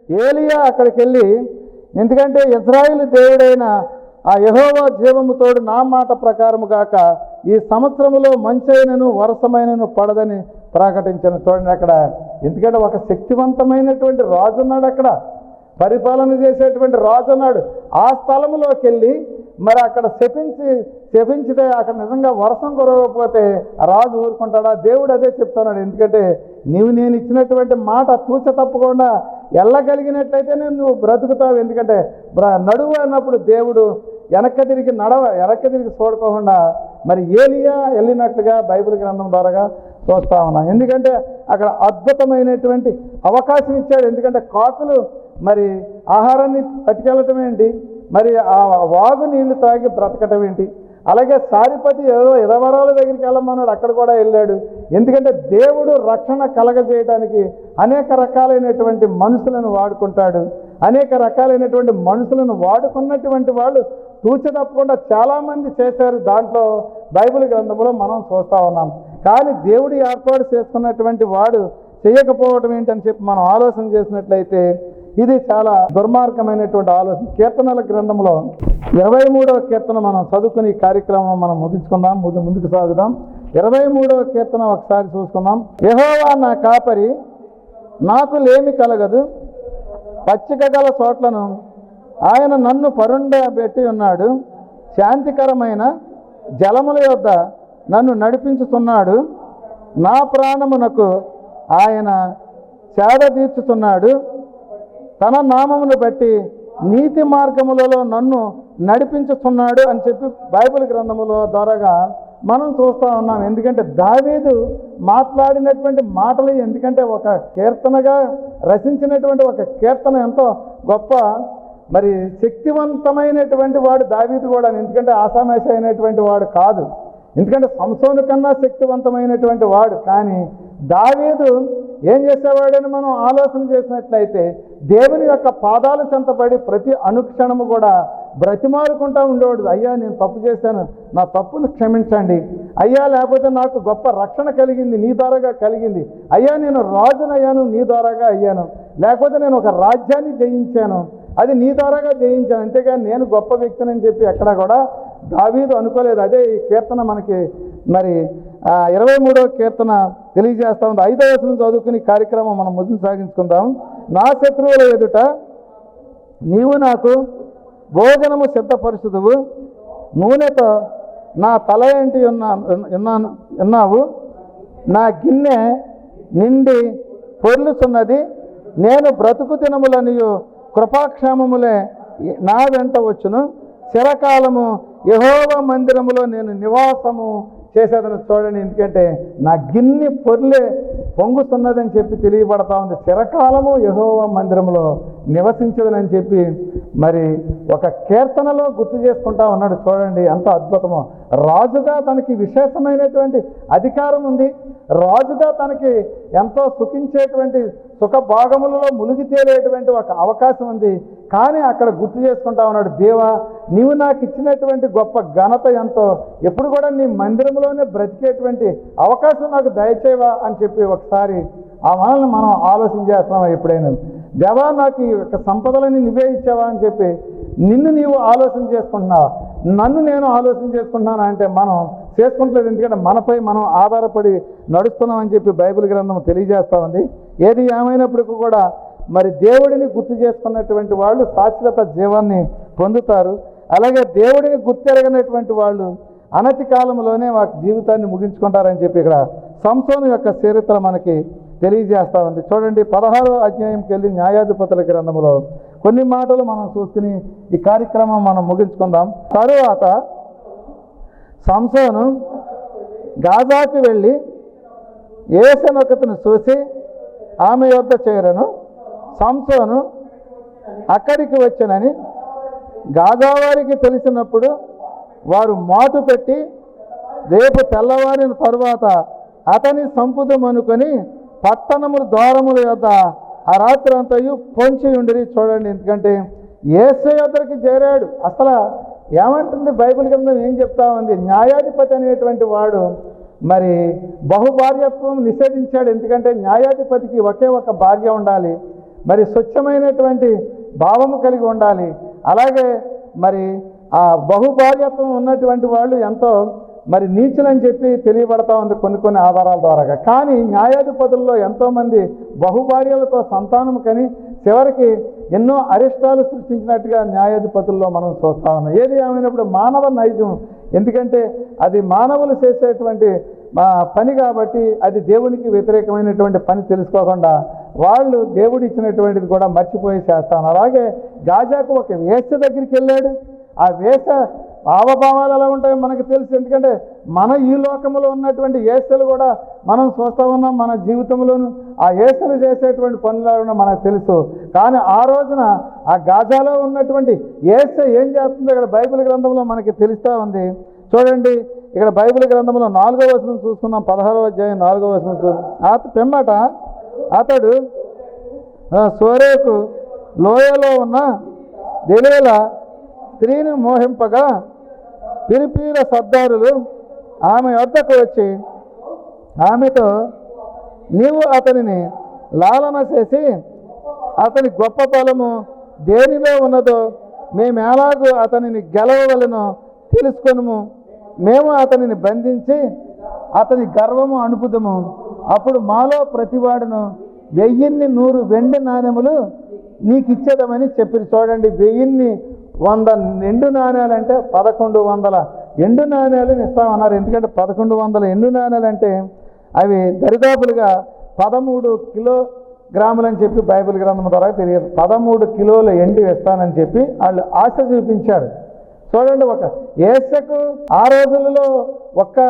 ఏలియా అక్కడికి వెళ్ళి, ఎందుకంటే ఇశ్రాయేలు దేవుడైన ఆ యెహోవా జీవముతోడు నా మాట ప్రకారము గాక ఈ సంవత్సరములో మంచైనను వర్షమైనను పడదని ప్రకటించను. చూడండి అక్కడ, ఎందుకంటే ఒక శక్తివంతమైనటువంటి రాజు ఉన్నాడు అక్కడ, పరిపాలన చేసేటువంటి రాజు ఉన్నాడు. ఆ స్థలంలోకి వెళ్ళి మరి అక్కడ శపించితే అక్కడ నిజంగా వర్షం కురవకపోతే రాజు ఊరుకుంటాడా? దేవుడు అదే చెప్తున్నాడు. ఎందుకంటే నేను ఇచ్చినటువంటి మాట తూచ తప్పకుండా వెళ్ళగలిగినట్లయితే నువ్వు బ్రతుకుతావు. ఎందుకంటే నడువు అన్నప్పుడు దేవుడు వెనక్కి తిరిగి చూడకోకుండా మరి ఏలియా వెళ్ళినట్లుగా బైబిల్ గ్రంథం ద్వారాగా చూస్తా ఉన్నాం. ఎందుకంటే అక్కడ అద్భుతమైనటువంటి అవకాశం ఇచ్చాడు. ఎందుకంటే కాకులు మరి ఆహారాన్ని పట్టుకెళ్ళటం ఏంటి, మరి ఆ వాగు నీళ్లు తాగి బ్రతకటం ఏంటి, అలాగే సారిపతి ఎదవరాల దగ్గరికి వెళ్ళమన్నాడు, అక్కడ కూడా వెళ్ళాడు. ఎందుకంటే దేవుడు రక్షణ కలగజేయడానికి అనేక రకాలైనటువంటి మనుషులను వాడుకుంటాడు. అనేక రకాలైనటువంటి మనుషులను వాడుకున్నటువంటి వాళ్ళు తూచ తప్పకుండా చాలామంది చేశారు. దాంట్లో బైబిల్ గ్రంథంలో మనం చూస్తూ ఉన్నాం. కానీ దేవుడు ఏర్పాటు చేసుకున్నటువంటి వాడు చేయకపోవటం ఏంటని చెప్పి మనం ఆలోచన చేసినట్లయితే ఇది చాలా దుర్మార్గమైనటువంటి ఆలోచన. కీర్తనల గ్రంథంలో 23వ కీర్తన మనం చదువుకుని ఈ కార్యక్రమం మనం ముగించుకుందాం, ముందుకు సాగుదాం. 23వ కీర్తన ఒకసారి చూసుకుందాం. యెహోవా నా కాపరి, నాకు లేమి కలగదు, పచ్చిక గల చోట్లను ఆయన నన్ను పరుండబెట్టి ఉన్నాడు, శాంతికరమైన జలముల యొద్ద నన్ను నడిపించుతున్నాడు, నా ప్రాణమునకు ఆయన సేద తీర్చుతున్నాడు, తన నామమును బట్టి నీతి మార్గములలో నన్ను నడిపించుతున్నాడు అని చెప్పి బైబిల్ గ్రంథముల ద్వారాగా మనం చూస్తూ ఉన్నాం. ఎందుకంటే దావీదు మాట్లాడినటువంటి మాటలు, ఎందుకంటే ఒక కీర్తనగా రచించినటువంటి ఒక కీర్తన ఎంతో గొప్ప మరి శక్తివంతమైనటువంటి వాడు దావీదు కూడా. ఎందుకంటే ఆసామేష అయినటువంటి వాడు కాదు, ఎందుకంటే సంసోను కన్నా శక్తివంతమైనటువంటి వాడు. కానీ దావీదు ఏం చేసేవాడని మనం ఆలోచన చేసినట్లయితే దేవుని యొక్క పాదాలు చెంతబడి ప్రతి అనుక్షణము కూడా బ్రతిమాలుకుంటూ ఉండేవాడు. అయ్యా నేను తప్పు చేశాను, నా తప్పును క్షమించండి అయ్యా, లేకపోతే నాకు గొప్ప రక్షణ కలిగింది నీ ద్వారాగా కలిగింది అయ్యా, నేను రాజునయ్యాను నీ ద్వారాగా అయ్యాను, లేకపోతే నేను ఒక రాజ్యాన్ని జయించాను అది నీ ద్వారాగా జయించాను, అంతేగాని నేను గొప్ప వ్యక్తిని అని చెప్పి ఎక్కడా కూడా దావీదు అనుకోలేదు. అదే ఈ కీర్తన మనకి మరి 23వ కీర్తన తెలియజేస్తా ఉంది. 5వ వచనం చదువుకుని కార్యక్రమం మనం ముందుకు సాగించుకుందాం. నా శత్రువుల ఎదుట నీవు నాకు భోజనము సిద్ధపరుచుదువు, నూనెతో నా తల ఏంటి ఉన్నావు, నా గిన్నె నిండి పొర్లుచున్నది, నేను బ్రతుకు దినములనియు కృపాక్షేమములే నా వెంట వచ్చును, చిరకాలము యెహోవా మందిరములో నేను నివాసము చేసేదని. చూడండి, ఎందుకంటే నా గిన్నె పొంగుతున్నదని చెప్పి తెలియబడతా ఉంది. చిరకాలము యెహోవా మందిరంలో నివసించదనని చెప్పి మరి ఒక కీర్తనలో గుర్తు చేసుకుంటా ఉన్నాడు. చూడండి ఎంత అద్భుతమో. రాజుగా తనకి విశేషమైనటువంటి అధికారం ఉంది, రాజుగా తనకి ఎంతో సుఖించేటువంటి సుఖ భాగములలో మునిగి తేలేటువంటి ఒక అవకాశం ఉంది. కానీ అక్కడ గుర్తు చేసుకుంటా ఉన్నాడు, దేవా నీవు నాకు ఇచ్చినటువంటి గొప్ప ఘనత ఎంతో, ఎప్పుడు కూడా నీ మందిరంలోనే బ్రతికేటువంటి అవకాశం నాకు దయచేవా అని చెప్పి ఒకసారి ఆ మనల్ని మనం ఆలోచన చేస్తున్నావా ఎప్పుడైనా? దేవా నాకు ఈ యొక్క సంపదలని నువ్వే ఇచ్చావా అని చెప్పి నిన్ను నీవు ఆలోచన చేసుకుంటున్నావా? నన్ను నేను ఆలోచన చేసుకుంటున్నాను అంటే మనం చేసుకుంటలేదు, ఎందుకంటే మనపై మనం ఆధారపడి నడుస్తున్నామని చెప్పి బైబిల్ గ్రంథం తెలియజేస్తూ ఉంది. ఏది ఏమైనప్పటికీ కూడా మరి దేవుడిని గుర్తు చేసుకున్నటువంటి వాళ్ళు శాశ్వత జీవాన్ని పొందుతారు. అలాగే దేవుడిని గుర్తెరగనటువంటి వాళ్ళు అనతి కాలంలోనే వారి జీవితాన్ని ముగించుకుంటారని చెప్పి ఇక్కడ సంసోను యొక్క చరిత్ర మనకి తెలియజేస్తూ ఉంది. చూడండి, 16వ అధ్యాయంకి వెళ్ళి న్యాయాధిపతుల గ్రంథంలో కొన్ని మాటలు మనం చూసుకుని ఈ కార్యక్రమం మనం ముగించుకుందాం. తరువాత సంసోను గాజాకు వెళ్ళి ఏసెనొకతిని చూసి ఆమె యొద్ద చేరను. సంసోను అక్కడికి వచ్చనని గాజావారికి తెలిసినప్పుడు వారు మాటు పెట్టి రేపు తెల్లవారిన తరువాత అతని సంపుదమనుకొని పట్టణముల ద్వారముల యొద్ద ఆ రాత్రి అంతయు పొంచి ఉండిరి. చూడండి, ఎందుకంటే యేసు యొద్దకి చేరాడు. అసలు ఏమంటుంది బైబిల్ గ్రంథం, ఏం చెప్తా ఉంది? న్యాయాధిపతి అనేటువంటి వాడు మరి బహుభార్యత్వం నిషేధించాడు. ఎందుకంటే న్యాయాధిపతికి ఒకే ఒక భార్య ఉండాలి. మరి స్వచ్ఛమైనటువంటి భావము కలిగి ఉండాలి. అలాగే మరి ఆ బహుభార్యత్వం ఉన్నటువంటి వాళ్ళు ఎంతో మరి నీచులని చెప్పి తెలియబడతా ఉంది కొన్ని ఆధారాల ద్వారా. కానీ న్యాయాధిపతుల్లో ఎంతోమంది బహుభార్యలతో సంతానం కని చివరికి ఎన్నో అరిష్టాలు సృష్టించినట్టుగా న్యాయాధిపతుల్లో మనం చూస్తా ఉన్నాం. ఏది ఏమైనప్పుడు మానవ నైజం, ఎందుకంటే అది మానవులు చేసేటువంటి పని కాబట్టి అది దేవునికి వ్యతిరేకమైనటువంటి పని తెలుసుకోకుండా వాళ్ళు దేవుడు ఇచ్చినటువంటిది కూడా మర్చిపోయి చేస్తాను. అలాగే గాజాకు ఒక వేశ్య దగ్గరికి వెళ్ళాడు. ఆ వేశ్య హావభావాలు ఎలా ఉంటాయో మనకు తెలుసు. ఎందుకంటే మన ఈ లోకంలో ఉన్నటువంటి వేశ్యలు కూడా మనం చూస్తూ ఉన్నాం. మన జీవితంలోనూ ఆ వేశ్యలు చేసేటువంటి పనులు మనకు తెలుసు. కానీ ఆ రోజున ఆ గాజాలో ఉన్నటువంటి వేశ్య ఏం చేస్తుందో ఇక్కడ బైబిల్ గ్రంథంలో మనకి తెలుస్తూ ఉంది. చూడండి, ఇక్కడ బైబిల్ గ్రంథంలో 4వ వచనం చూసుకున్నాం. 16వ అధ్యాయం 4వ వచనం పిమ్మట అతడు సోరేకు లోయలో ఉన్న దెలీలా స్త్రీని మోహింపగా పిరిపీల సర్దారులు ఆమె వద్దకు వచ్చి ఆమెతో, నీవు అతనిని లాలన చేసి అతని గొప్ప బలము దేనిలో ఉన్నదో మేము ఎలాగూ అతనిని గెలవవలెనో తెలుసుకొనుము. మేము అతనిని బంధించి అతని గర్వము అణుపుదము. అప్పుడు మాలో ప్రతివాడును 1000 వెండి నాణెములు నీకు ఇచ్చేదమని చెప్పి. చూడండి, 100 ఎండు నాణ్యాలంటే 1100 ఎండు నాణ్యాలను ఇస్తామన్నారు. ఎందుకంటే 1100 ఎండు నాణ్యాలంటే అవి దరిదాపులుగా 13 కిలోగ్రాములని చెప్పి బైబిల్ గ్రంథం ద్వారా తెలియదు. 13 కిలోల ఎండు ఇస్తానని చెప్పి వాళ్ళు ఆశ చూపించారు. చూడండి, ఒక ఏసకు ఆ రోజులలో ₹1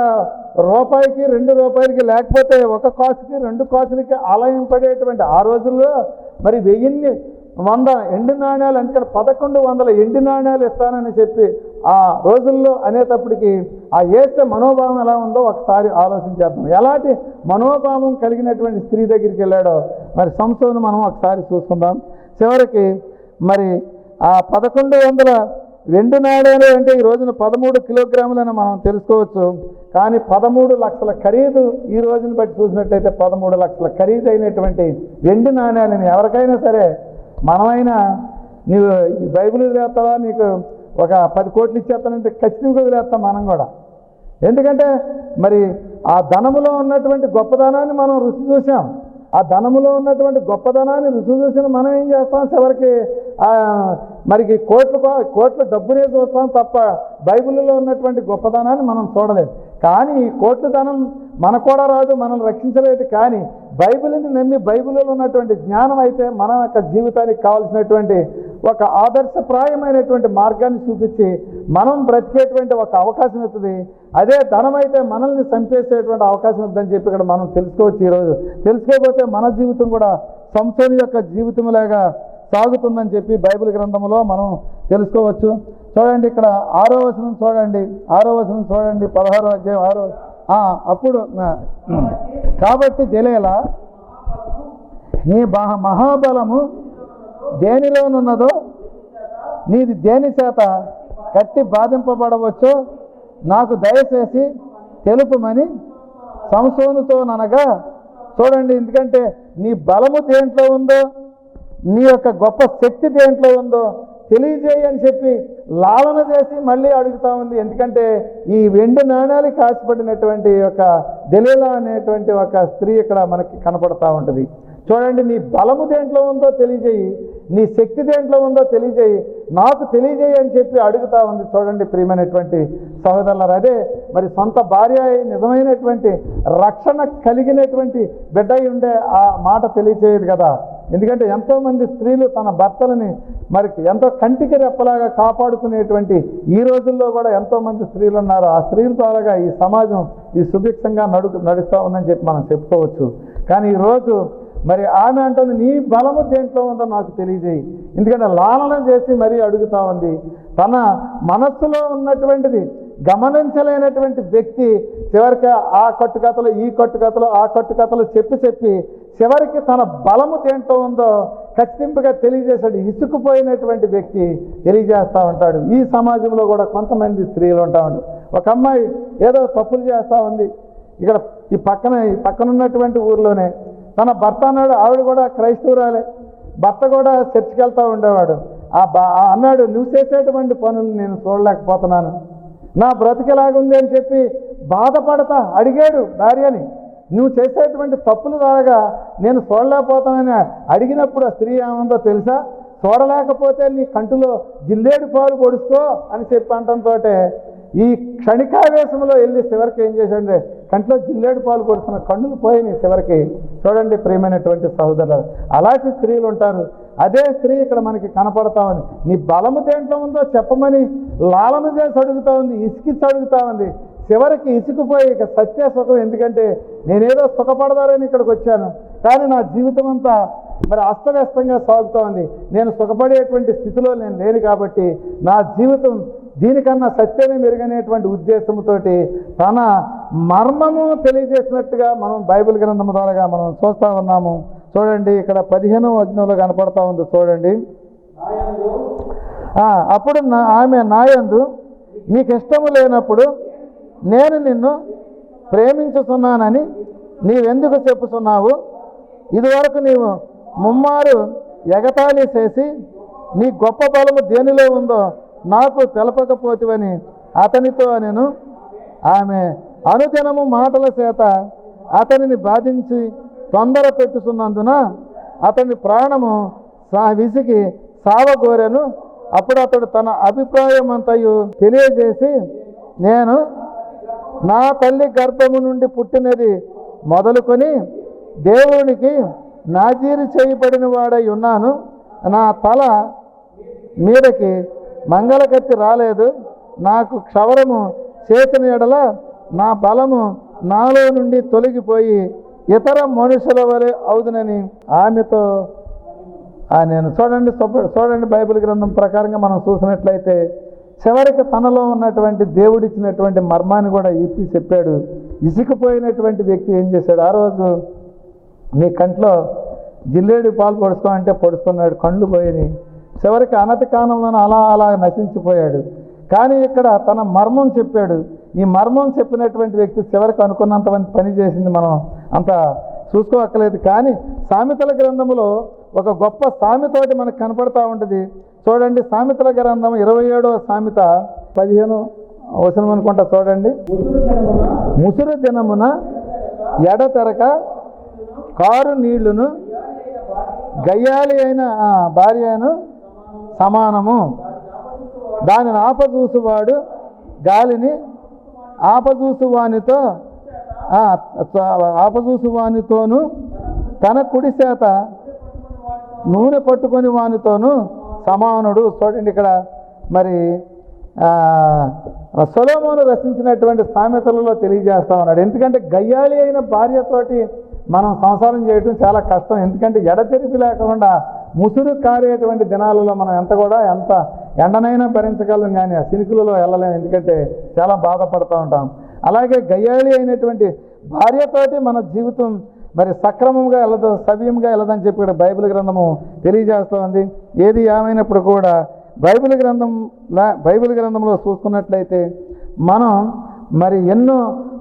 ₹2 లేకపోతే 1 కాసుకి 2 కాసులకి ఆలయం పడేటువంటి ఆ రోజుల్లో మరి 1100 ఎండు నాణ్యాలు, అంటే 1100 ఎండు నాణ్యాలు ఇస్తానని చెప్పి ఆ రోజుల్లో అనేటప్పటికీ ఆ ఏసే మనోభావం ఎలా ఉందో ఒకసారి ఆలోచించేద్దాం. ఎలాంటి మనోభావం కలిగినటువంటి స్త్రీ దగ్గరికి వెళ్ళాడో మరి సంసోను మనం ఒకసారి చూసుకుందాం. చివరికి మరి ఆ 1100 వెండి నాణ్యాలు అంటే ఈ రోజున 13 కిలోగ్రాములని మనం తెలుసుకోవచ్చు. కానీ 13 లక్షల ఖరీదు ఈ రోజును బట్టి చూసినట్టయితే 13 లక్షల ఖరీదు అయినటువంటి వెండి నాణ్యాలని ఎవరికైనా సరే మనమైనా నీవు బైబిల్ వదిలేస్తావా, నీకు ఒక 10 కోట్లు ఇచ్చేస్తానంటే ఖచ్చితంగా వదిలేస్తాం మనం కూడా. ఎందుకంటే మరి ఆ ధనములో ఉన్నటువంటి గొప్పదనాన్ని మనం రుచి చూసాం. ఆ ధనములో ఉన్నటువంటి గొప్పదనాన్ని రుచి చూసిన మనం ఏం చేస్తాం, చివరికి మరికి కోట్ల డబ్బునే చూస్తాం తప్ప బైబిల్లో ఉన్నటువంటి గొప్పదనాన్ని మనం చూడలేదు. కానీ ఈ కోట్ల ధనం మనకు కూడా రాదు, మనల్ని రక్షించలేదు. కానీ బైబిల్ని నమ్మి బైబిల్లో ఉన్నటువంటి జ్ఞానం అయితే మన యొక్క జీవితానికి కావాల్సినటువంటి ఒక ఆదర్శప్రాయమైనటువంటి మార్గాన్ని చూపించి మనం బ్రతికేటువంటి ఒక అవకాశం ఇస్తుంది. అదే ధనం అయితే మనల్ని చంపేసేటువంటి అవకాశం ఉందని చెప్పి ఇక్కడ మనం తెలుసుకోవచ్చు. ఈరోజు తెలుసుకోకపోతే మన జీవితం కూడా సంసోను యొక్క జీవితంలాగా సాగుతుందని చెప్పి బైబిల్ గ్రంథంలో మనం తెలుసుకోవచ్చు. చూడండి, ఇక్కడ 6వ వచనం చూడండి, 16వ అధ్యాయం 6వ. అప్పుడు కాబట్టి దెలీలా నీ మహాబలము దేనిలోనున్నదో నీది దేని చేత కట్టి బాధింపబడవచ్చో నాకు దయచేసి తెలుపుమని సంసోనుతో అనగా. చూడండి, ఎందుకంటే నీ బలము దేంట్లో ఉందో, నీ యొక్క గొప్ప శక్తి దేంట్లో ఉందో తెలియజేయని చెప్పి లాలన చేసి మళ్ళీ అడుగుతా ఉంది. ఎందుకంటే ఈ వెండి నాణ్యాలు కాసిపడినటువంటి ఒక దెలీలా అనేటువంటి ఒక స్త్రీ ఇక్కడ మనకి కనపడతా ఉంటుంది. చూడండి, నీ బలము దేంట్లో ఉందో తెలియజేయి, నీ శక్తి దేంట్లో ఉందో తెలియజేయి, నాకు తెలియజేయి అని చెప్పి అడుగుతా ఉంది. చూడండి ప్రియమైనటువంటి సహోదరులారా, అదే మరి సొంత భార్య నిజమైనటువంటి రక్షణ కలిగినటువంటి బిడ్డ ఉండే ఆ మాట తెలియజేయదు కదా. ఎందుకంటే ఎంతోమంది స్త్రీలు తన భర్తలని మరి ఎంతో కంటికి రెప్పలాగా కాపాడుకునేటువంటి ఈ రోజుల్లో కూడా ఎంతోమంది స్త్రీలు ఉన్నారు. ఆ స్త్రీల ద్వారాగా ఈ సమాజం ఈ సుభిక్షంగా నడుస్తూ ఉందని చెప్పి మనం చెప్పుకోవచ్చు. కానీ ఈరోజు మరి ఆమె అంటుంది, నీ బలము దేంట్లో ఉందో నాకు తెలియజేయి. ఎందుకంటే లాలన చేసి మరీ అడుగుతా ఉంది. తన మనస్సులో ఉన్నటువంటిది గమనించలేనటువంటి వ్యక్తి చివరికి ఆ కట్టుకథలు ఈ కట్టుకథలు ఆ కట్టుకథలు చెప్పి చివరికి తన బలము దేంట్లో ఉందో ఖచ్చితంగా తెలియజేశాడు. ఇసుకుపోయినటువంటి వ్యక్తి తెలియజేస్తూ ఉంటాడు. ఈ సమాజంలో కూడా కొంతమంది స్త్రీలు ఉంటా ఉంటారు. ఒక అమ్మాయి ఏదో తప్పులు చేస్తూ ఉంది. ఇక్కడ ఈ పక్కన ఉన్నటువంటి ఊర్లోనే తన భర్త అన్నాడు, ఆవిడ కూడా క్రైస్తవురాలే. భర్త కూడా చర్చికి వెళ్తూ ఉండేవాడు. అన్నాడు, నువ్వు చేసేటువంటి పనులు నేను చూడలేకపోతున్నాను, నా బ్రతికెలాగుంది అని చెప్పి బాధపడతా అడిగాడు భార్యని. నువ్వు చేసేటువంటి తప్పుల ద్వారా నేను చూడలేకపోతానని అడిగినప్పుడు ఆ స్త్రీ ఏముందో తెలుసా, చూడలేకపోతే నీ కంటిలో జిల్లేడు పాలు పొడుచుకో అని చెప్పి అంటంతో ఈ క్షణికావేశంలో వెళ్ళి చివరికి ఏం చేశాడంటే కంట్లో జిల్లేడు పాలు పొడుచుకున్న కన్నులు పోయినాయి చివరికి. చూడండి ప్రియమైనటువంటి సహోదరులు, అలాంటి స్త్రీలు ఉంటారు. అదే స్త్రీ ఇక్కడ మనకి కనపడతా ఉంది. నీ బలము దేంట్లో ఉందో చెప్పమని లాలన చేసి అడుగుతా ఉంది, ఇసుకిచ్చి అడుగుతా ఉంది. చివరికి ఇసుకుపోయి ఇక సత్య సుఖం, ఎందుకంటే నేనేదో సుఖపడదారని ఇక్కడికి వచ్చాను, కానీ నా జీవితం అంతా మరి అస్తవ్యస్తంగా సాగుతూ ఉంది, నేను సుఖపడేటువంటి స్థితిలో నేను లేను, కాబట్టి నా జీవితం దీనికన్నా సత్యమే మెరుగనేటువంటి ఉద్దేశంతో తన మర్మము తెలియజేసినట్టుగా మనం బైబిల్ గ్రంథం ద్వారా మనం చూస్తూ ఉన్నాము. చూడండి ఇక్కడ 15వ వచనంలో కనపడతా ఉంది. చూడండి, అప్పుడు ఆమె నాయందు నీకు ఇష్టము లేనప్పుడు నేను నిన్ను ప్రేమించుతున్నానని నీవెందుకు చెప్పుతున్నావు? ఇదివరకు నీవు ముమ్మారు ఎగతాళి చేసి నీ గొప్ప బలము దేనిలో ఉందో నాకు తెలపకపోతివని అతనితో నేను. ఆమె అనుదినము మాటల చేత అతనిని బాధించి తొందర పెట్టుతున్నందున అతని ప్రాణము విసిగి సావగోరెను. అప్పుడు అతడు తన అభిప్రాయం అంతయు తెలియజేసి, నేను నా తల్లి గర్భము నుండి పుట్టినది మొదలుకొని దేవునికి నాజీరు చేయబడిన వాడై ఉన్నాను, నా తల మీదకి మంగళకత్తి రాలేదు, నాకు క్షవరము చేసిన ఎడల నా బలము నాలో నుండి తొలగిపోయి ఇతర మనుషుల వలె అవుదునని ఆమెతో నేను. చూడండి బైబిల్ గ్రంథం ప్రకారంగా మనం చూసినట్లయితే చివరికి తనలో ఉన్నటువంటి దేవుడిచ్చినటువంటి మర్మాన్ని కూడా ఇప్పి చెప్పాడు. ఇసుకుపోయినటువంటి వ్యక్తి ఏం చేశాడు, ఆ రోజు నీ కంట్లో జిల్లేడు పాలు పొడుచుకోమంటే పొడుచుకున్నాడు, కళ్ళు పోయినాయి. చివరికి అనతి కాలంలోనే అలా నశించిపోయాడు. కానీ ఇక్కడ తన మర్మం చెప్పాడు. ఈ మర్మం చెప్పినటువంటి వ్యక్తి చివరికి అనుకున్నంత పని చేసింది మనం అంత చూసుకోవక్కలేదు. కానీ సామెతల గ్రంథంలో ఒక గొప్ప సామెతోటి మనకు కనపడతా ఉంటుంది. చూడండి, సామెతల గ్రంథం 27వ సామెత 15 వచనం అనుకుంటా. చూడండి, ముసురు దినమున ఎడతెరక కారు నీళ్లును గయ్యాలి అయిన భార్యను సమానము, దానిని ఆపజూసువాడు గాలిని ఆపజూసువానితోను తన కుడి చేత నూనె పట్టుకొని వానితోను సమానుడు. చూడండి ఇక్కడ మరి సొలొమోను రచించినటువంటి సామెతలలో తెలియజేస్తా ఉన్నాడు. ఎందుకంటే గయ్యాళి అయిన భార్యతోటి మనం సంసారం చేయడం చాలా కష్టం. ఎందుకంటే ఎడతెరిపి లేకుండా ముసురు కారేటువంటి దినాలలో మనం ఎంత ఎండనైనా భరించగలం, కానీ ఆ సినుకులలో వెళ్ళలేము, ఎందుకంటే చాలా బాధపడుతూ ఉంటాం. అలాగే గయ్యాళి అయినటువంటి భార్యతోటి మన జీవితం మరి సక్రమంగా వెళ్ళదు, సవ్యంగా వెళ్ళదని చెప్పి ఇక్కడ బైబిల్ గ్రంథము తెలియజేస్తూ ఉంది. ఏది ఏమైనప్పుడు కూడా బైబిల్ గ్రంథంలో చూసుకున్నట్లయితే మనం మరి ఎన్నో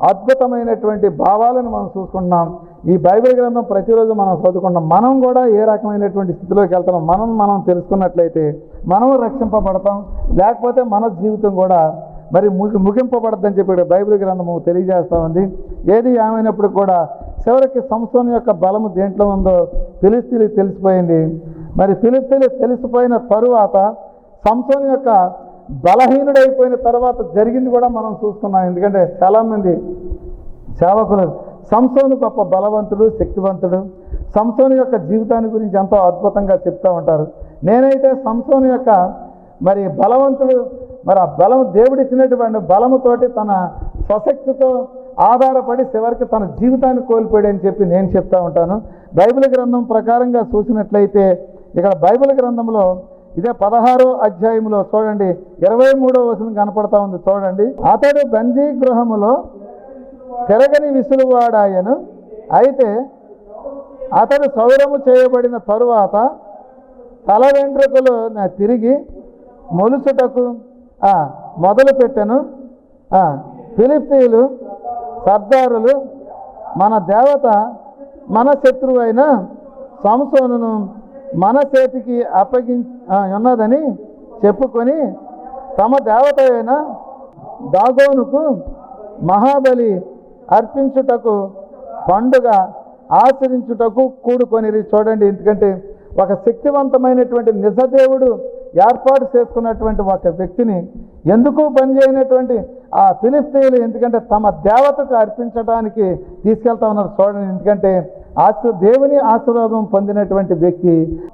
అద్భుతమైనటువంటి భావాలను మనం చూసుకుంటున్నాం. ఈ బైబిల్ గ్రంథం ప్రతిరోజు మనం చదువుకుంటాం. మనం కూడా ఏ రకమైనటువంటి స్థితిలోకి వెళ్తున్నాం మనం తెలుసుకున్నట్లయితే మనం రక్షింపబడతాం, లేకపోతే మన జీవితం కూడా మరి ముగింపబడద్దని చెప్పి బైబిల్ గ్రంథము తెలియజేస్తూ ఉంది. ఏది ఏమైనప్పుడు కూడా చివరికి సంసోను యొక్క బలము దేంట్లో ఉందో ఫిలిష్తీయులకు తెలిసిపోయింది. మరి ఫిలిష్తీయులకు తెలిసిపోయిన తరువాత సంసోను యొక్క బలహీనుడైపోయిన తర్వాత జరిగింది కూడా మనం చూసుకున్నాం. ఎందుకంటే చాలామంది సేవకులు సంసోను గొప్ప బలవంతుడు, శక్తివంతుడు, సంసోను యొక్క జీవితాన్ని గురించి ఎంతో అద్భుతంగా చెప్తూ ఉంటారు. నేనైతే సంసోను యొక్క మరి బలవంతుడు, మరి ఆ బలం దేవుడిచ్చినటువంటి బలముతోటి తన స్వశక్తితో ఆధారపడి చివరికి తన జీవితాన్ని కోల్పోయాడని చెప్పి నేను చెప్తా ఉంటాను. బైబిల్ గ్రంథం ప్రకారంగా చూసినట్లయితే ఇక్కడ బైబిల్ గ్రంథంలో ఇదే 16వ అధ్యాయంలో చూడండి 23వ వచనం కనపడతా ఉంది. చూడండి, అతడు బందీ గృహములో తిరగని విసులువాడాయను, అయితే అతడు సౌరము చేయబడిన తరువాత తల వెంట్రుకలు తిరిగి మొలుచుటకు మొదలుపెట్టెను. ఫిలిష్తీయులు సర్దారులు మన దేవత మన శత్రువు అయిన సంసోనును మన చేతికి ఉన్నదని చెప్పుకొని తమ దేవత అయిన దాగోనుకు మహాబలి అర్పించుటకు పండుగ ఆచరించుటకు కూడుకొనిరి. చూడండి, ఎందుకంటే ఒక శక్తివంతమైనటువంటి నిజదేవుడు ఏర్పాటు చేసుకున్నటువంటి ఒక వ్యక్తిని ఎందుకు పనిచేయనటువంటి ఆ ఫిలిష్తీయులు ఎందుకంటే తమ దేవతకు అర్పించడానికి తీసుకెళ్తా ఉన్నారు. చూడండి, ఎందుకంటే దేవుని ఆశీర్వాదం పొందినటువంటి వ్యక్తి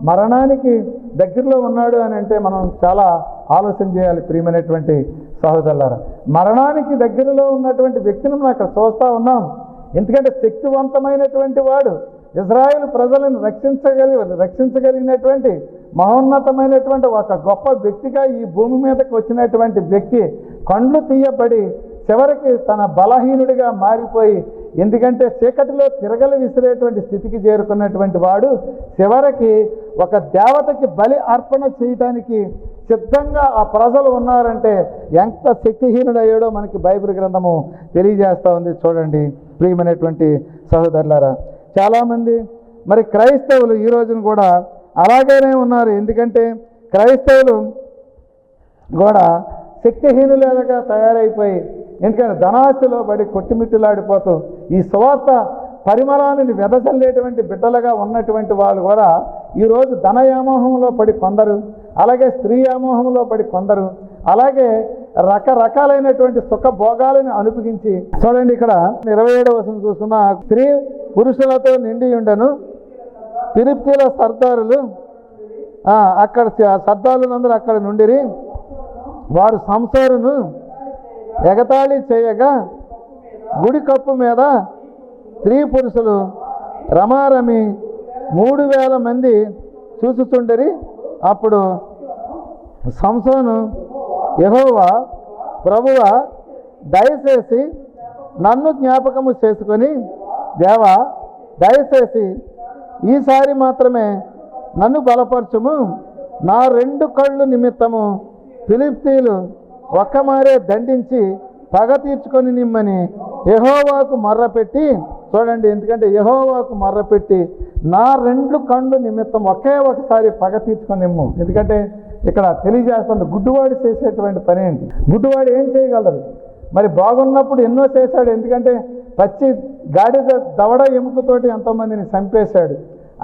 మరణానికి దగ్గరలో ఉన్నాడు అని అంటే మనం చాలా ఆలోచన చేయాలి. ప్రియమైనటువంటి సహోదరులారా, మరణానికి దగ్గరలో ఉన్నటువంటి వ్యక్తిని మనం అక్కడ చూస్తూ ఉన్నాం. ఎందుకంటే శక్తివంతమైనటువంటి వాడు, ఇజ్రాయేలు ప్రజలను రక్షించగలిగినటువంటి మహోన్నతమైనటువంటి ఒక గొప్ప వ్యక్తిగా ఈ భూమి మీదకి వచ్చినటువంటి వ్యక్తి కండ్లు తీయబడి చివరికి తన బలహీనుడిగా మారిపోయి, ఎందుకంటే చీకటిలో తిరగలు విసిరేటువంటి స్థితికి చేరుకున్నటువంటి వాడు చివరికి ఒక దేవతకి బలి అర్పణ చేయటానికి సిద్ధంగా ఆ ప్రజలు ఉన్నారంటే ఎంత శక్తిహీనుడయ్యాడో మనకి బైబిల్ గ్రంథము తెలియజేస్తూ ఉంది. చూడండి ప్రియమైనటువంటి సహోదరులారా, చాలామంది మరి క్రైస్తవులు ఈ రోజున కూడా అలాగనే ఉన్నారు. ఎందుకంటే క్రైస్తవులు కూడా శక్తిహీనులుగా తయారైపోయి ఎందుకంటే ధనాశలో పడి కొట్టిమిట్టులాడిపోతూ ఈ సువార్త పరిమళాన్ని వెదజల్లేటువంటి బిడ్డలుగా ఉన్నటువంటి వాళ్ళు కూడా ఈరోజు ధనయామోహంలో పడి కొందరు, అలాగే స్త్రీ వ్యామోహంలో పడి కొందరు, అలాగే రకరకాలైనటువంటి సుఖ భోగాలను అనుభవించి చూడండి, ఇక్కడ 27వ వచనం చూసుకున్న స్త్రీ పురుషులతో నిండి ఉండను ఫిలిష్తీయుల సర్దారులు అక్కడ సర్దారులందరూ అక్కడ నుండిరి. వారు సంసోరును ఎగతాళి చేయగా గుడి కప్పు మీద స్త్రీ పురుషులు రమారమి 3000 మంది చూసుచుండరి. అప్పుడు సంసోను, యెహోవా ప్రభువా, దయచేసి నన్ను జ్ఞాపకము చేసుకొని దేవా, దయచేసి ఈసారి మాత్రమే నన్ను బలపరచుము. నా 2 కళ్ళు నిమిత్తము ఫిలిష్తీయులు ఒక్కమారే దండించి పగ తీర్చుకొని నిమ్మని యెహోవాకు మొర్రపెట్టి. చూడండి, ఎందుకంటే యెహోవాకు మొర్రపెట్టి నా 2 కళ్ళు నిమిత్తం ఒకసారి పగ తీర్చుకొని నిమ్ము. ఎందుకంటే ఇక్కడ తెలియజేస్తుంది గుడ్డివాడు చేసేటువంటి పని ఏంటి, గుడ్డివాడు ఏం చేయగలరు? మరి బాగున్నప్పుడు ఎన్నో చేశాడు. ఎందుకంటే పచ్చి గాడిద దవడ ఎముకతోటి ఎంతోమందిని చంపేశాడు,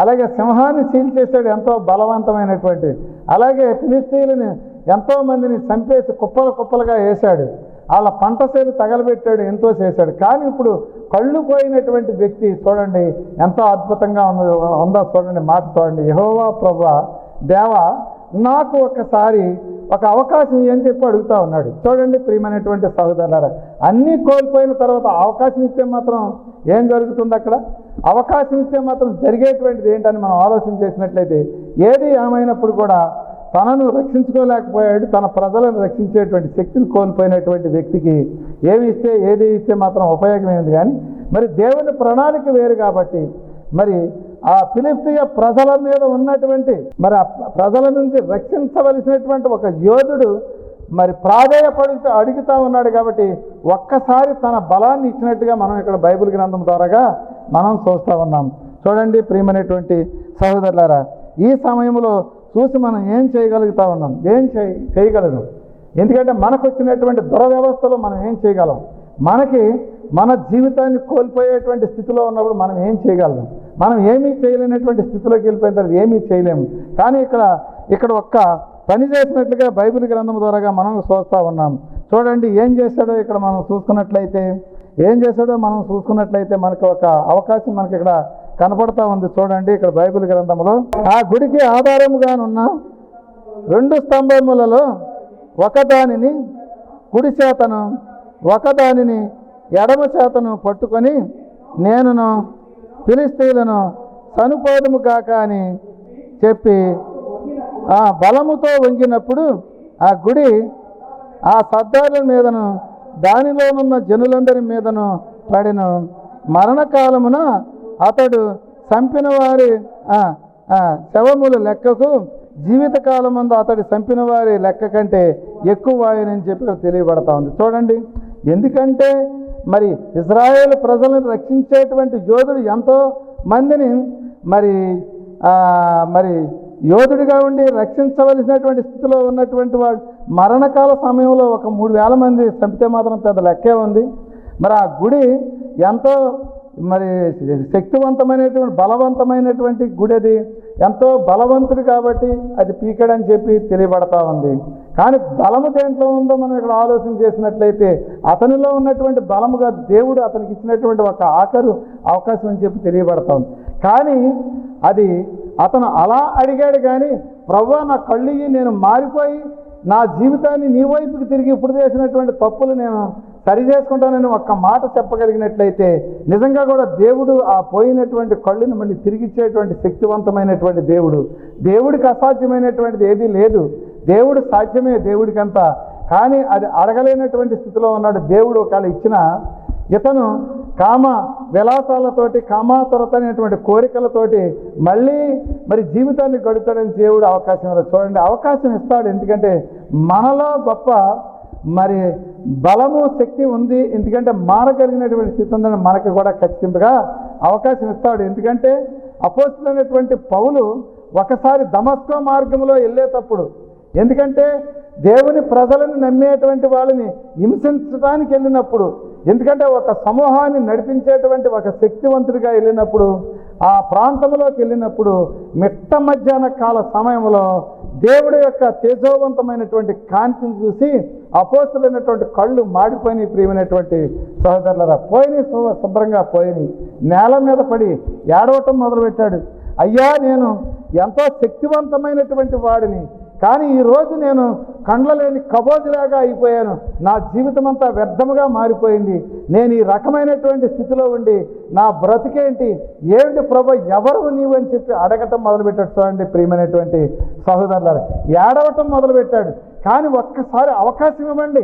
అలాగే సింహాన్ని సీల్ చేశాడు, ఎంతో బలవంతమైనటువంటి, అలాగే ఫిలిష్తీయులని ఎంతోమందిని చంపేసి కుప్పలుగా వేశాడు, వాళ్ళ పంట చేలు తగలబెట్టాడు, ఎంతో చేశాడు. కానీ ఇప్పుడు కళ్ళు పోయినటువంటి వ్యక్తి చూడండి ఎంతో అద్భుతంగా ఉందో చూడండి మాట చూడండి. యెహోవా ప్రభువా, దేవా, నాకు ఒకసారి ఒక అవకాశం ఏం చెప్పి అడుగుతా ఉన్నాడు. చూడండి ప్రియమైనటువంటి సహోదరులారా, అన్నీ కోల్పోయిన తర్వాత అవకాశం ఇస్తే మాత్రం ఏం జరుగుతుంది? అక్కడ అవకాశం ఇస్తే మాత్రం జరిగేటువంటిది ఏంటని మనం ఆలోచన చేసినట్లయితే ఏది ఏమైనప్పుడు కూడా తనను రక్షించుకోలేకపోయాడు, తన ప్రజలను రక్షించేటువంటి శక్తిని కోల్పోయినటువంటి వ్యక్తికి ఏది ఇస్తే మాత్రం ఉపయోగమైంది. కానీ మరి దేవుని ప్రణాళిక వేరు కాబట్టి మరి ఆ ఫిలిష్తీయ ప్రజల మీద ఉన్నటువంటి మరి ఆ ప్రజల నుంచి రక్షించవలసినటువంటి ఒక యోధుడు మరి అడుగుతా ఉన్నాడు. కాబట్టి ఒక్కసారి తన బలాన్ని ఇచ్చినట్టుగా మనం ఇక్కడ బైబిల్ గ్రంథం ద్వారాగా మనం చూస్తూ ఉన్నాం. చూడండి ప్రియమైనటువంటి సహోదరులారా, ఈ సమయంలో చూసి మనం ఏం చేయగలుగుతా ఉన్నాం, ఏం చేయగలదు? ఎందుకంటే మనకు వచ్చినటువంటి దురవ్యవస్థలో మనం ఏం చేయగలం? మన జీవితాన్ని కోల్పోయేటువంటి స్థితిలో ఉన్నప్పుడు మనం ఏం చేయగలం? మనం ఏమీ చేయలేనటువంటి స్థితిలోకి వెళ్ళిపోయిన తర్వాత ఏమీ చేయలేము. కానీ ఇక్కడ ఒక్క పని చేసినట్లుగా బైబిల్ గ్రంథం ద్వారాగా మనం చూస్తూ ఉన్నాం. చూడండి ఏం చేశాడో ఇక్కడ మనం చూసుకున్నట్లయితే మనకు ఒక అవకాశం మనకి ఇక్కడ కనపడతా ఉంది. చూడండి ఇక్కడ బైబిల్ గ్రంథంలో ఆ గుడికి ఆధారముగానున్న 2 స్తంభములలో ఒకదానిని కుడి చేతను ఒకదానిని ఎడమ చేతను పట్టుకొని నేనును ఫిలిష్తీయులను చనిపోదుము కాక అని చెప్పి ఆ బలముతో వంగినప్పుడు ఆ గుడి ఆ సర్దారుల మీదను దానిలోనున్న జనులందరి మీదను పడిన మరణకాలమున అతడు చంపిన వారి శవముల లెక్కకు జీవితకాలమందు అతడు చంపిన వారి లెక్క కంటే ఎక్కువ ఆయనని చెప్పి తెలియబడతా ఉంది. చూడండి, ఎందుకంటే మరి ఇజ్రాయేల్ ప్రజలను రక్షించేటువంటి యోధుడు ఎంతో మందిని మరి మరి యోధుడిగా ఉండి రక్షించవలసినటువంటి స్థితిలో ఉన్నటువంటి వాడు మరణకాల సమయంలో ఒక 3,000 మంది చంపితే మాత్రం పెద్ద లెక్కే ఉంది. మరి ఆ గుడి ఎంతో మరి శక్తివంతమైనటువంటి బలవంతమైనటువంటి గుడి, అది ఎంతో బలవంతుడు కాబట్టి అది పీకడని చెప్పి తెలియబడతా ఉంది. కానీ బలము దేంట్లో ఉందో మనం ఇక్కడ ఆలోచన చేసినట్లయితే అతనిలో ఉన్నటువంటి బలముగా దేవుడు అతనికి ఇచ్చినటువంటి ఒక ఆఖరు అవకాశం అని చెప్పి తెలియబడతా ఉంది. కానీ అది అతను అలా అడిగాడు, కానీ ప్రభువా నా కళ్ళు నేను మారిపోయి నా జీవితాన్ని నీ వైపుకి తిరిగి ఇప్పుడు చేసినటువంటి తప్పులు నేను సరి చేసుకుంటానని ఒక్క మాట చెప్పగలిగినట్లయితే నిజంగా కూడా దేవుడు ఆ పోయినటువంటి కళ్ళుని మళ్ళీ తిరిగిచ్చేటువంటి శక్తివంతమైనటువంటి దేవుడు. దేవుడికి అసాధ్యమైనటువంటిది ఏదీ లేదు. దేవుడు సాధ్యమే దేవుడికంతా. కానీ అది అడగలేనటువంటి స్థితిలో ఉన్నాడు. దేవుడు ఒకవేళ ఇచ్చిన ఇతను కామ విలాసాలతోటి కామాతురత అనేటువంటి కోరికలతోటి మళ్ళీ మరి జీవితాన్ని గడుపుతాడని దేవుడు అవకాశం ఇవ్వదు. చూడండి, అవకాశం ఇస్తాడు. ఎందుకంటే మనలో గొప్ప మరి బలము శక్తి ఉంది. ఎందుకంటే మారగలిగినటువంటి స్థితి ఉందని మనకు కూడా ఖచ్చితంగా అవకాశం ఇస్తాడు. ఎందుకంటే అపోస్తలుడైనటువంటి పౌలు ఒకసారి దమస్కో మార్గంలో వెళ్ళేటప్పుడు, ఎందుకంటే దేవుని ప్రజలను నమ్మేటువంటి వాళ్ళని హింసించడానికి వెళ్ళినప్పుడు, ఎందుకంటే ఒక సమూహాన్ని నడిపించేటువంటి ఒక శక్తివంతుడిగా వెళ్ళినప్పుడు, ఆ ప్రాంతంలోకి వెళ్ళినప్పుడు మిట్ట మధ్యాహ్న కాల సమయంలో దేవుడి యొక్క తేజోవంతమైనటువంటి కాంతిని చూసి అపోస్తలుడైనటువంటి కళ్ళు మాడిపోయినాయి. ప్రియమైనటువంటి సహోదరులరా, పోయినాయి, శుభ్రంగా పోయినాయి. నేల మీద పడి ఏడవటం మొదలుపెట్టాడు. అయ్యా, నేను ఎంతో శక్తివంతమైనటువంటి వాడిని, కానీ ఈరోజు నేను కండ్ల లేని కబోజులాగా అయిపోయాను. నా జీవితం అంతా వ్యర్థముగా మారిపోయింది. నేను ఈ రకమైనటువంటి స్థితిలో ఉండి నా బ్రతికేంటి, ఏమిటి ప్రభు, ఎవరు నీవు అని చెప్పి అడగటం మొదలుపెట్టాడు. చూడండి ప్రియమైనటువంటి సహోదరులారా, ఏడవటం మొదలుపెట్టాడు. కానీ ఒక్కసారి అవకాశం ఇవ్వండి.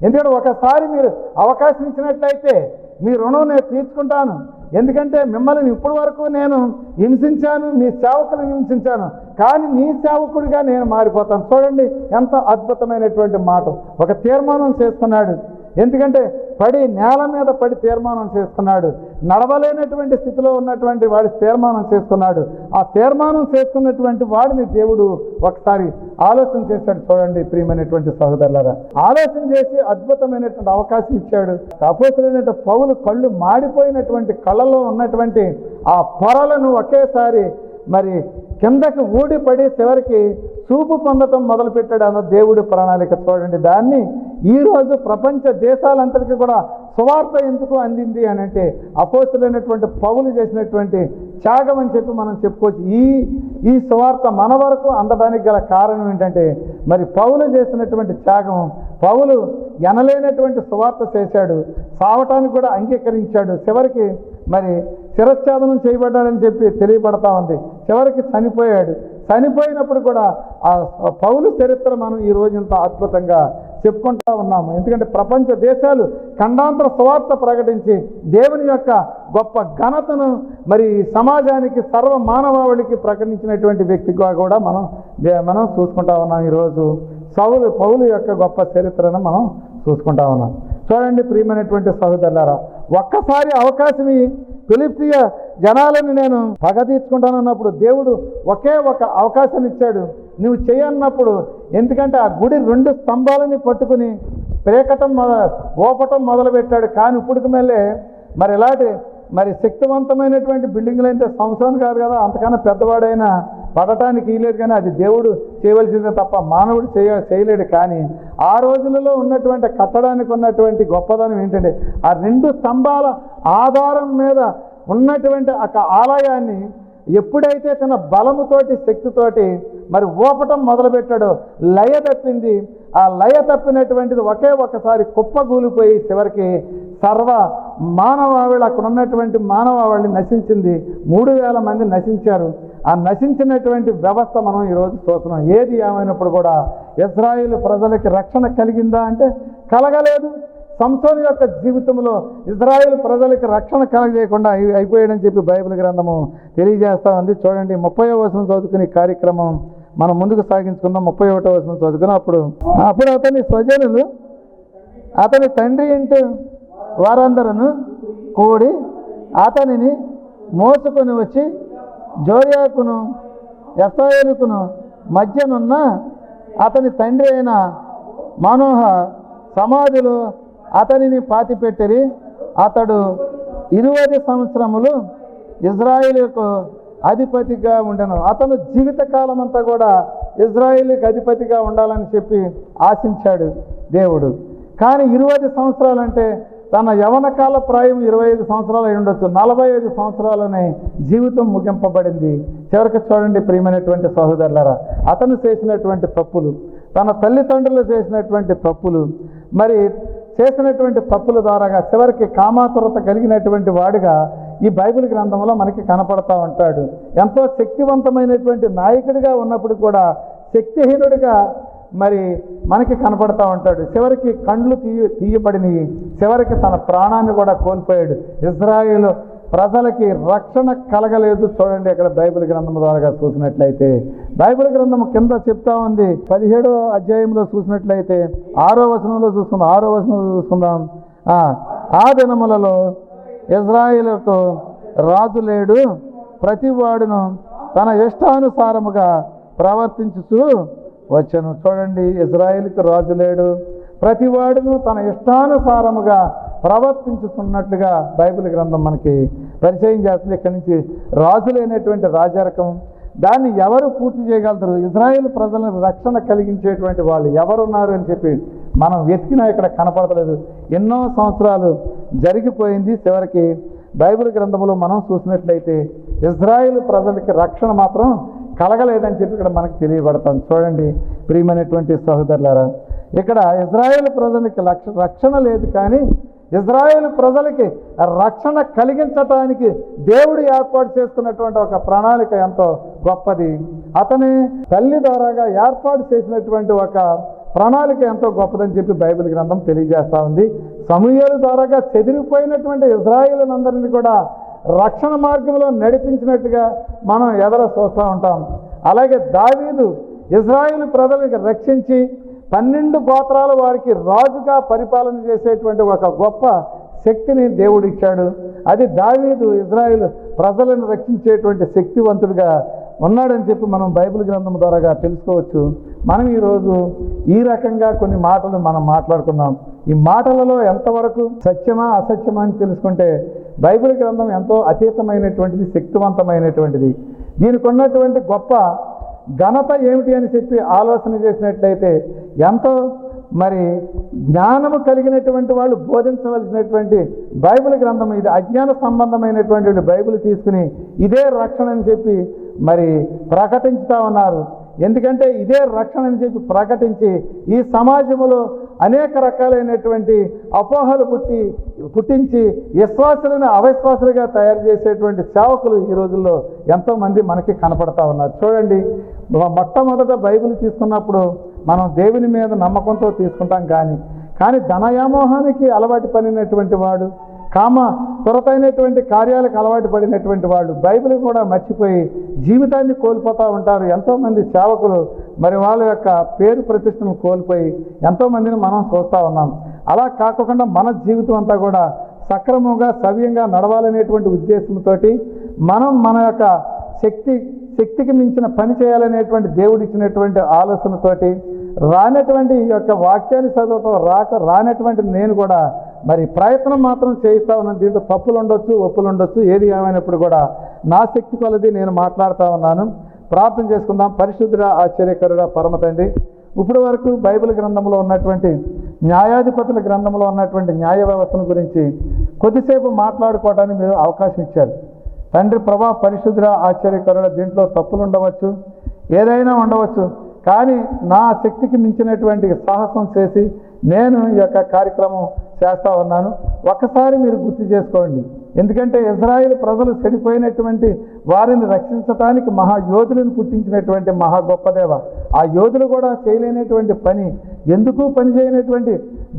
ఎందుకంటే ఒకసారి మీరు అవకాశం ఇచ్చినట్లయితే మీ రుణం నేను తీర్చుకుంటాను. ఎందుకంటే మిమ్మల్ని ఇప్పటి వరకు నేను హింసించాను, మీ సేవకులను హింసించాను, కానీ నీ సేవకుడిగా నేను మారిపోతాను. చూడండి ఎంత అద్భుతమైనటువంటి మాట. ఒక తీర్మానం చేసుకున్నాడు. ఎందుకంటే నేల మీద పడి తీర్మానం చేసుకున్నాడు. నడవలేనటువంటి స్థితిలో ఉన్నటువంటి వాడి తీర్మానం చేసుకున్నాడు. ఆ తీర్మానం చేసుకున్నటువంటి వాడిని దేవుడు ఒకసారి ఆలోచన చేశాడు. చూడండి ప్రియమైనటువంటి సహోదరులారా, ఆలోచన చేసి అద్భుతమైనటువంటి అవకాశం ఇచ్చాడు. అపోస్తలుడైన పౌలు కళ్ళు మాడిపోయినటువంటి కళ్ళలో ఉన్నటువంటి ఆ పొరలను ఒకేసారి మరి కిందకి ఊడిపడి చివరికి చూపు పొందటం మొదలుపెట్టాడు అన్న దేవుడి ప్రణాళిక. చూడండి, దాన్ని ఈరోజు ప్రపంచ దేశాలంతటికీ కూడా సువార్త ఎందుకు అందింది అని అంటే అపోస్తలుడైనటువంటి పౌలు చేసినటువంటి త్యాగం అని చెప్పి మనం చెప్పుకోవచ్చు. ఈ సువార్త మన వరకు అందడానికి గల కారణం ఏంటంటే మరి పౌలు చేసినటువంటి త్యాగం. పౌలు ఎనలేనటువంటి సువార్త చేశాడు, సావటానికి కూడా అంగీకరించాడు. చివరికి మరి శిరచ్ఛేదనం చేయబడ్డాడని చెప్పి తెలియబడతా ఉంది. చివరికి చనిపోయాడు. చనిపోయినప్పుడు కూడా ఆ పౌలు చరిత్ర మనం ఈ రోజు ఇంత అద్భుతంగా చెప్పుకుంటా ఉన్నాము. ఎందుకంటే ప్రపంచ దేశాలు ఖండాంతర సువార్త ప్రకటించి దేవుని యొక్క గొప్ప ఘనతను మరి సమాజానికి సర్వ మానవాళికి ప్రకటించినటువంటి వ్యక్తిగా కూడా మనం చూసుకుంటా ఉన్నాం. ఈరోజు పౌలు యొక్క గొప్ప చరిత్రను మనం చూసుకుంటా ఉన్నాం. చూడండి ప్రియమైనటువంటి సహోదరులారా, ఒక్కసారి అవకాశం ఫిలిప్పియ జనాలను నేను పగ తీర్చుకుంటానన్నప్పుడు దేవుడు ఒకే ఒక అవకాశాన్ని ఇచ్చాడు. నువ్వు చేయన్నప్పుడు, ఎందుకంటే ఆ గుడి 2 స్తంభాలని పట్టుకుని ఓపటం మొదలుపెట్టాడు. కానీ ఇప్పటికి మళ్ళీ మరి ఇలాంటి మరి శక్తివంతమైనటువంటి బిల్డింగ్లు అయితే సంవత్సరం కాదు కదా, అంతకన్నా పెద్దవాడైనా పడటానికి వీలేదు. కానీ అది దేవుడు చేయవలసిందే తప్ప మానవుడు చేయలేడు. కానీ ఆ రోజులలో ఉన్నటువంటి కట్టడానికి ఉన్నటువంటి గొప్పదనం ఏంటంటే ఆ 2 స్తంభాల ఆధారం మీద ఉన్నటువంటి ఒక ఆలయాన్ని ఎప్పుడైతే తన బలముతోటి శక్తితోటి మరి ఊపటం మొదలుపెట్టాడో లయ తప్పింది. ఆ లయ తప్పినటువంటిది ఒకసారి కుప్పగూలిపోయి చివరికి సర్వ మానవాళి, అక్కడ ఉన్నటువంటి మానవాళి నశించింది. 3,000 మంది నశించారు. ఆ నశించినటువంటి వ్యవస్థ మనం ఈరోజు చూస్తున్నాం. ఏది ఏమైనప్పుడు కూడా ఇశ్రాయేలు ప్రజలకి రక్షణ కలిగిందా అంటే కలగలేదు. సంసోను యొక్క జీవితంలో ఇశ్రాయేలు ప్రజలకి రక్షణ కలగజేయకుండా అయిపోయాడని చెప్పి బైబిల్ గ్రంథము తెలియజేస్తా ఉంది. చూడండి 30వ వచనం చదువుకునే కార్యక్రమం మనం ముందుకు సాగించుకుందాం. 31వ వచనం చదువుకున్నప్పుడు అతని స్వజనులు అతని తండ్రి ఇంటి వారందరూ కూడి అతనిని మోసుకొని వచ్చి జోర్యాకును ఎఫ్రాయిముకును మధ్యనున్న అతని తండ్రి అయిన మనోహ సమాధిలో అతనిని పాతిపెట్టిరి. అతడు 20 సంవత్సరములు ఇజ్రాయేలుకు అధిపతిగా ఉండెను. అతను జీవితకాలం అంతా కూడా ఇజ్రాయేలుకి అధిపతిగా ఉండాలని చెప్పి ఆశించాడు దేవుడు. కానీ 20 సంవత్సరాలంటే తన యవనకాల ప్రాయం 25 సంవత్సరాలు అయి ఉండొచ్చు. 45 సంవత్సరాలనే జీవితం ముగింపబడింది. చివరికి చూడండి ప్రియమైనటువంటి సహోదరులారా, అతను చేసినటువంటి తప్పులు, తన తల్లిదండ్రులు చేసినటువంటి తప్పులు, మరి చేసినటువంటి తప్పుల ద్వారాగా చివరికి కామాతురత కలిగినటువంటి వాడిగా ఈ బైబిల్ గ్రంథంలో మనకి కనపడతా ఉంటాడు. ఎంతో శక్తివంతమైనటువంటి నాయకుడిగా ఉన్నప్పుడు కూడా శక్తిహీనుడిగా మరి మనకి కనపడతా ఉంటాడు. చివరికి కండ్లు తీయబడినవి, చివరికి తన ప్రాణాన్ని కూడా కోల్పోయాడు. ఇజ్రాయేలు ప్రజలకి రక్షణ కలగలేదు. చూడండి అక్కడ బైబిల్ గ్రంథం ద్వారా చూసినట్లయితే, బైబిల్ గ్రంథం కింద చెప్తా ఉంది 17వ అధ్యాయంలో చూసినట్లయితే 6వ వచనంలో చూసుకుందాం. ఆ దినములలో ఇజ్రాయేలుకు రాజు లేడు, ప్రతివాడును తన ఇష్టానుసారముగా ప్రవర్తించుచు వచ్చను. చూడండి, ఇజ్రాయేలుకు రాజు లేడు, ప్రతివాడును తన ఇష్టానుసారముగా ప్రవర్తించుతున్నట్లుగా బైబిల్ గ్రంథం మనకి పరిచయం చేస్తుంది. ఇక్కడి నుంచి రాజు లేనటువంటి రాజరకం, దాన్ని ఎవరు పూర్తి చేయగలుగుతారు? ఇజ్రాయేల్ ప్రజలను రక్షణ కలిగించేటువంటి వాళ్ళు ఎవరున్నారు అని చెప్పి మనం వెతికినా ఇక్కడ కనపడతలేదు. ఎన్నో సంవత్సరాలు జరిగిపోయింది. చివరికి బైబిల్ గ్రంథంలో మనం చూసినట్లయితే ఇజ్రాయేల్ ప్రజలకి రక్షణ మాత్రం కలగలేదని చెప్పి ఇక్కడ మనకు తెలియబడతాం. చూడండి ప్రియమైనటువంటి సహోదరులారా, ఇక్కడ ఇజ్రాయేల్ ప్రజలకి రక్షణ లేదు, కానీ ఇజ్రాయేల్ ప్రజలకి రక్షణ కలిగించటానికి దేవుడు ఏర్పాటు చేసుకున్నటువంటి ఒక ప్రణాళిక ఎంతో గొప్పది. అతని తల్లి ద్వారాగా ఏర్పాటు చేసినటువంటి ఒక ప్రణాళిక ఎంతో గొప్పదని చెప్పి బైబిల్ గ్రంథం తెలియజేస్తూ ఉంది. సమూయేలు ద్వారాగా చెదిరిపోయినటువంటి ఇజ్రాయేలునందరినీ కూడా రక్షణ మార్గంలో నడిపించినట్టుగా మనం ఎదురు చూస్తూ ఉంటాం. అలాగే దావీదు ఇజ్రాయేల్ ప్రజలకు రక్షించి 12 గోత్రాల వారికి రాజుగా పరిపాలన చేసేటువంటి ఒక గొప్ప శక్తిని దేవుడు ఇచ్చాడు. అది దావీదు ఇజ్రాయేల్ ప్రజలను రక్షించేటువంటి శక్తివంతుడిగా ఉన్నాడని చెప్పి మనం బైబిల్ గ్రంథం ద్వారా తెలుసుకోవచ్చు. మనం ఈరోజు ఈ రకంగా కొన్ని మాటలు మనం మాట్లాడుకున్నాం. ఈ మాటలలో ఎంతవరకు సత్యమా అసత్యమా అని తెలుసుకుంటే బైబిల్ గ్రంథం ఎంతో అతీతమైనటువంటిది, శక్తివంతమైనటువంటిది. దీనికి ఉన్నటువంటి గొప్ప ఘనత ఏమిటి అని చెప్పి ఆలోచన చేసినట్లయితే ఎంతో మరి జ్ఞానము కలిగినటువంటి వాళ్ళు బోధించవలసినటువంటి బైబిల్ గ్రంథం ఇది. అజ్ఞాన సంబంధమైనటువంటి బైబిల్ తీసుకుని ఇదే రక్షణ అని చెప్పి మరి ప్రకటించుతా ఉన్నారు. ఎందుకంటే ఇదే రక్షణ అని చెప్పి ప్రకటించి ఈ సమాజంలో అనేక రకాలైనటువంటి అపోహలు పుట్టించి విశ్వాసులను అవిశ్వాసులుగా తయారు చేసేటువంటి సేవకులు ఈ రోజుల్లో ఎంతోమంది మనకి కనపడతా ఉన్నారు. చూడండి, మొట్టమొదట బైబిల్ తీసుకున్నప్పుడు మనం దేవుని మీద నమ్మకంతో తీసుకుంటాం, కానీ ధనయామోహానికి అలవాటు పడినటువంటి వాడు, త్వరతైనటువంటి కార్యాలకు అలవాటు పడినటువంటి వాళ్ళు బైబిల్ కూడా మర్చిపోయి జీవితాన్ని కోల్పోతూ ఉంటారు. ఎంతోమంది సేవకులు మరి వాళ్ళ యొక్క పేరు ప్రతిష్టను కోల్పోయి ఎంతోమందిని మనం చూస్తూ ఉన్నాం. అలా కాకుండా మన జీవితం అంతా కూడా సక్రమంగా సవ్యంగా నడవాలనేటువంటి ఉద్దేశంతో మనం మన యొక్క శక్తికి మించిన పని చేయాలనేటువంటి దేవుడు ఇచ్చినటువంటి ఆలోచనతోటి రానటువంటి ఈ యొక్క వాక్యాన్ని చదవటం రానటువంటి నేను కూడా మరి ప్రయత్నం మాత్రం చేయిస్తా ఉన్నాను. దీంట్లో తప్పులు ఉండొచ్చు, ఒప్పులు ఉండొచ్చు, ఏది ఏమైనప్పుడు కూడా నా శక్తి కొలది నేను మాట్లాడుతూ ఉన్నాను. ప్రార్థన చేసుకుందాం. పరిశుద్ధుడా, ఆశ్చర్యకరుడా, పరమ తండ్రి, ఇప్పటి వరకు బైబిల్ గ్రంథంలో ఉన్నటువంటి న్యాయాధిపతుల గ్రంథంలో ఉన్నటువంటి న్యాయ వ్యవస్థను గురించి కొద్దిసేపు మాట్లాడుకోవడానికి మీరు అవకాశం ఇచ్చారు తండ్రి. ప్రభా, పరిశుద్ధుడా, ఆశ్చర్యకరుడా, దీంట్లో తప్పులు ఉండవచ్చు, ఏదైనా ఉండవచ్చు, కానీ నా శక్తికి మించినటువంటి సాహసం చేసి నేను ఈ యొక్క కార్యక్రమం చేస్తూ ఉన్నాను. ఒక్కసారి మీరు గుర్తు చేసుకోండి. ఎందుకంటే ఇజ్రాయేల్ ప్రజలు చెడిపోయినటువంటి వారిని రక్షించడానికి మహాయోధులను పుట్టించినటువంటి మహా గొప్ప దేవ, ఆ యోధులు కూడా చేయలేనటువంటి పని, ఎందుకు పని చేయనటువంటి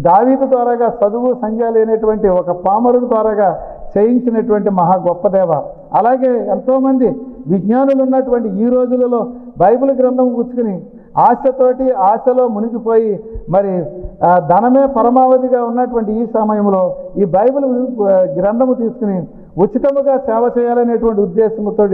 దావీదు ద్వారాగా చదువు సంధ్య లేనటువంటి ఒక పామరుడు ద్వారాగా చేయించినటువంటి మహా గొప్ప దేవ, అలాగే ఎంతోమంది విజ్ఞానులు ఉన్నటువంటి ఈ రోజులలో బైబిల్ గ్రంథం పుచ్చుకుని ఆశలో మునిగిపోయి మరి ధనమే పరమావధిగా ఉన్నటువంటి ఈ సమయంలో ఈ బైబిల్ గ్రంథము తీసుకుని ఉచితముగా సేవ చేయాలనేటువంటి ఉద్దేశంతో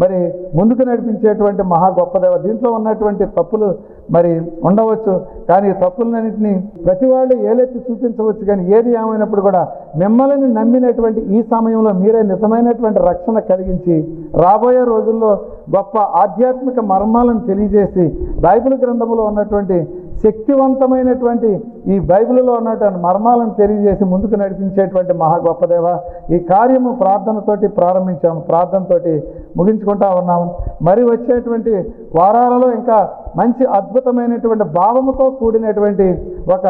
మరి ముందుకు నడిపించేటువంటి మహా గొప్ప దేవ. దీంట్లో ఉన్నటువంటి తప్పులు మరి ఉండవచ్చు, కానీ తప్పులన్నింటినీ ప్రతి వాళ్ళు ఏలెత్తి చూపించవచ్చు. కానీ ఏది ఏమైనప్పుడు కూడా మిమ్మల్ని నమ్మినటువంటి ఈ సమయంలో మీరే నిజమైనటువంటి రక్షణ కలిగించి రాబోయే రోజుల్లో గొప్ప ఆధ్యాత్మిక మర్మాలను తెలియజేసి బైబిల్ గ్రంథంలో ఉన్నటువంటి శక్తివంతమైనటువంటి ఈ బైబిల్లో ఉన్నటువంటి మర్మాలను తెలియజేసి ముందుకు నడిపించేటువంటి మహా గొప్ప దేవ. ఈ కార్యము ప్రార్థనతోటి ప్రారంభించాము, ప్రార్థనతోటి ముగించుకుంటా ఉన్నాము. మరి వచ్చేటువంటి వారాలలో ఇంకా మంచి అద్భుతమైనటువంటి భావముతో కూడినటువంటి ఒక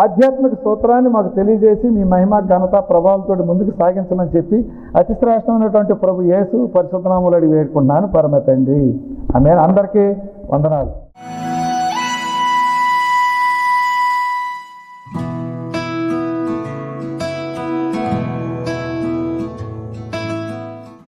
ఆధ్యాత్మిక సూత్రాన్ని మాకు తెలియజేసి మీ మహిమ ఘనత ప్రభావాలతో ముందుకు సాగించమని చెప్పి అతి శ్రేష్టమైనటువంటి ప్రభు యేసు పరిశుద్ధ నామములో అడిగి వేడుకుంటున్నాను పరమ తండ్రి. ఆమేన్. అందరికీ వందనాలు.